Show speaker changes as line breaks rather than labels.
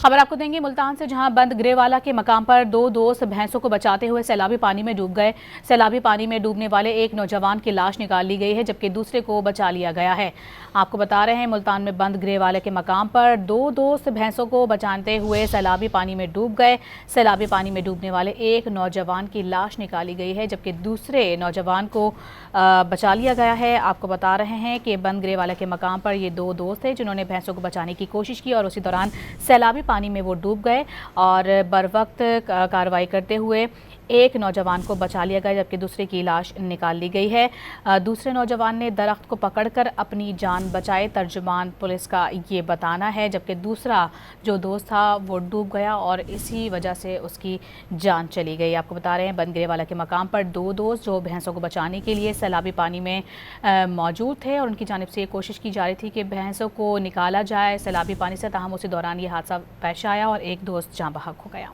खबर आपको देंगे मुल्तान से, जहां बंद ग्रेवाला के मकाम पर दो दोस्त भैंसों को बचाते हुए सैलाबी पानी में डूब गए। सैलाबी पानी में डूबने वाले एक नौजवान की लाश निकाल ली गई है, जबकि दूसरे को बचा लिया गया है। आपको बता रहे हैं, मुल्तान में बंद ग्रेवाला के मकाम पर दो दोस्त भैंसों को बचाते हुए सैलाबी पानी में डूब गए। सैलाबी पानी में डूबने वाले एक नौजवान की लाश निकाली गई है, जबकि दूसरे नौजवान को बचा लिया गया है। आपको बता रहे हैं कि बंद ग्रेवाला के मकाम पर ये दो दोस्त थे जिन्होंने भैंसों को बचाने की कोशिश की और उसी दौरान सैलाबी पानी में वो डूब गए और बरवक्त कार्रवाई करते हुए एक नौजवान को बचा लिया गया, जबकि दूसरे की लाश निकाल ली गई है। दूसरे नौजवान ने दरख्त को पकड़कर अपनी जान बचाई, तर्जुमान पुलिस का ये बताना है, जबकि दूसरा जो दोस्त था वो डूब गया और इसी वजह से उसकी जान चली गई। आपको बता रहे हैं, बंद ग्रेवाला के मकाम पर दो दोस्त जो भैंसों को बचाने के लिए सैलाबी पानी में मौजूद थे और उनकी जानिब से ये कोशिश की जा रही थी कि भैंसों को निकाला जाए सैलाबी पानी से, ताहम उसी दौरान ये हादसा पेश आया और एक दोस्त जाँ बहक हो गया।